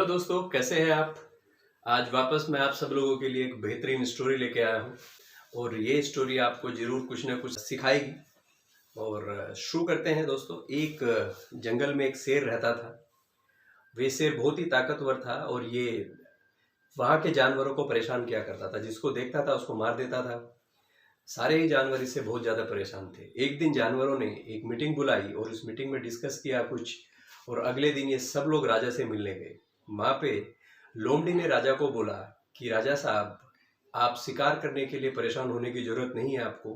Hello दोस्तों, कैसे हैं आप। आज वापस मैं आप सब लोगों के लिए एक बेहतरीन स्टोरी लेके आया हूँ और ये स्टोरी आपको ज़रूर कुछ ना कुछ सिखाएगी। और शुरू करते हैं दोस्तों। एक जंगल में एक शेर रहता था। वे शेर बहुत ही ताकतवर था और ये वहाँ के जानवरों को परेशान किया करता था। जिसको देखता था उसको मार देता था। सारे ही जानवर इससे बहुत ज़्यादा परेशान थे। एक दिन जानवरों ने एक मीटिंग बुलाई और उस मीटिंग में डिस्कस किया कुछ, और अगले दिन ये सब लोग राजा से मिलने गए। वहाँ पे लोमड़ी ने राजा को बोला कि राजा साहब, आप शिकार करने के लिए परेशान होने की जरूरत नहीं है आपको।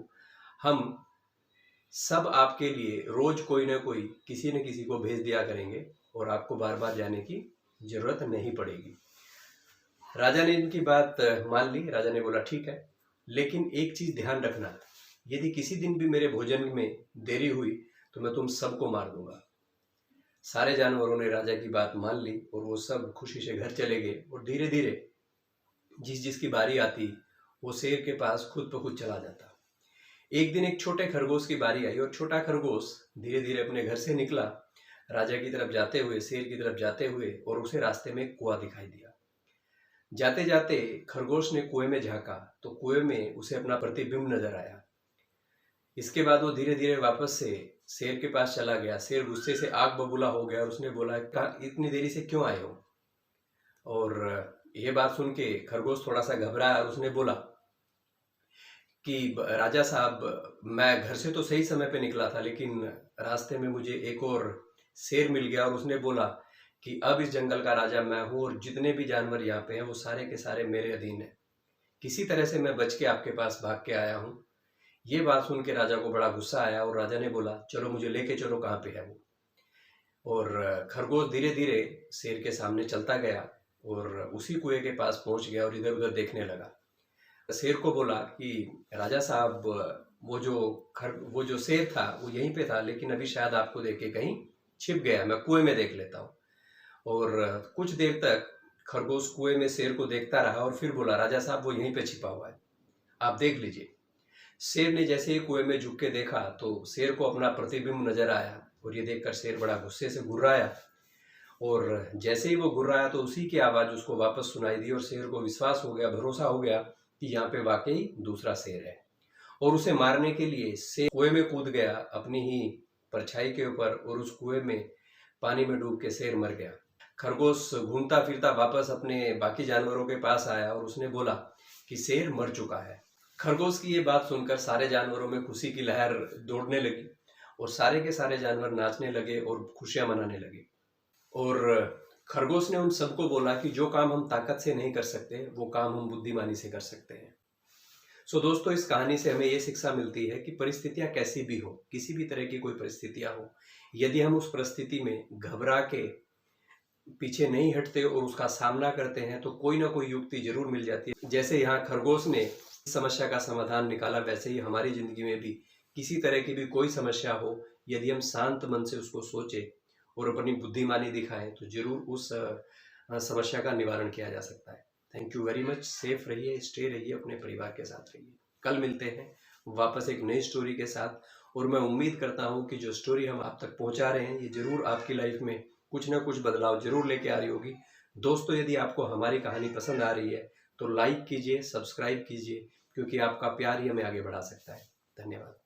हम सब आपके लिए रोज कोई ना कोई किसी न किसी को भेज दिया करेंगे और आपको बार बार जाने की जरूरत नहीं पड़ेगी। राजा ने इनकी बात मान ली। राजा ने बोला ठीक है, लेकिन एक चीज ध्यान रखना, यदि किसी दिन भी मेरे भोजन में देरी हुई तो मैं तुम सबको मार दूंगा। सारे जानवरों ने राजा की बात मान ली और वो सब खुशी से घर चले गए। और धीरे धीरे जिस जिसकी बारी आती वो शेर के पास खुद ब खुद चला जाता। एक दिन एक छोटे खरगोश की बारी आई और छोटा खरगोश धीरे धीरे अपने घर से निकला, राजा की तरफ जाते हुए, शेर की तरफ जाते हुए, और उसे रास्ते में एक कुआं दिखाई दिया। जाते जाते खरगोश ने कुएं में झांका तो कुएं में उसे अपना प्रतिबिंब नजर आया। इसके बाद वो धीरे धीरे वापस से शेर के पास चला गया। शेर गुस्से से आग बबूला हो गया और उसने बोला, इतनी देरी से क्यों आए हो। और ये बात सुन के खरगोश थोड़ा सा घबराया और उसने बोला कि राजा साहब, मैं घर से तो सही समय पे निकला था, लेकिन रास्ते में मुझे एक और शेर मिल गया और उसने बोला कि अब इस जंगल का राजा मैं हूँ और जितने भी जानवर यहाँ पे हैं वो सारे के सारे मेरे अधीन हैं। किसी तरह से मैं बच के आपके पास भाग के आया हूँ। ये बात सुन के राजा को बड़ा गुस्सा आया और राजा ने बोला, चलो मुझे लेके चलो, कहाँ पे है वो। और खरगोश धीरे धीरे शेर के सामने चलता गया और उसी कुएं के पास पहुंच गया और इधर उधर देखने लगा। शेर को बोला कि राजा साहब, वो जो शेर था वो यहीं पे था, लेकिन अभी शायद आपको देख के कहीं छिप गया, मैं कुएं में देख लेता हूँ। और कुछ देर तक खरगोश कुएं में शेर को देखता रहा और फिर बोला, राजा साहब वो यहीं पे छिपा हुआ है, आप देख लीजिए। शेर ने जैसे ही कुएं में झुक के देखा तो शेर को अपना प्रतिबिंब नजर आया और ये देखकर शेर बड़ा गुस्से से गुर्राया। और जैसे ही वो गुर्राया तो उसी की आवाज उसको वापस सुनाई दी और शेर को विश्वास हो गया, भरोसा हो गया कि यहाँ पे वाकई दूसरा शेर है। और उसे मारने के लिए शेर कुएं में कूद गया अपनी ही परछाई के ऊपर, और उस कुएं में पानी में डूब के शेर मर गया। खरगोश घूमता फिरता वापस अपने बाकी जानवरों के पास आया और उसने बोला कि शेर मर चुका है। खरगोश की ये बात सुनकर सारे जानवरों में खुशी की लहर दौड़ने लगी और सारे के सारे जानवर नाचने लगे और खुशियां मनाने लगे। और खरगोश ने उन सबको बोला कि जो काम हम ताकत से नहीं कर सकते वो काम हम बुद्धिमानी से कर सकते हैं। सो दोस्तों, इस कहानी से हमें ये शिक्षा मिलती है कि परिस्थितियां कैसी भी हो, किसी भी तरह की कोई परिस्थितियां हो, यदि हम उस परिस्थिति में घबरा के पीछे नहीं हटते और उसका सामना करते हैं तो कोई ना कोई युक्ति जरूर मिल जाती है। जैसे यहाँ खरगोश ने समस्या का समाधान निकाला, वैसे ही हमारी जिंदगी में भी किसी तरह की भी कोई समस्या हो, यदि हम शांत मन से उसको सोचे और अपनी बुद्धिमानी दिखाएं तो जरूर उस समस्या का निवारण किया जा सकता है। Thank you very much. Safe रहिए, स्टे रहिए, अपने परिवार के साथ रहिए। कल मिलते हैं वापस एक नई स्टोरी के साथ, और मैं उम्मीद करता हूँ कि जो स्टोरी हम आप तक पहुँचा रहे हैं ये जरूर आपकी लाइफ में कुछ ना कुछ बदलाव जरूर लेके आ रही होगी। दोस्तों, यदि आपको हमारी कहानी पसंद आ रही है तो लाइक कीजिए, सब्सक्राइब कीजिए, क्योंकि आपका प्यार ही हमें आगे बढ़ा सकता है। धन्यवाद।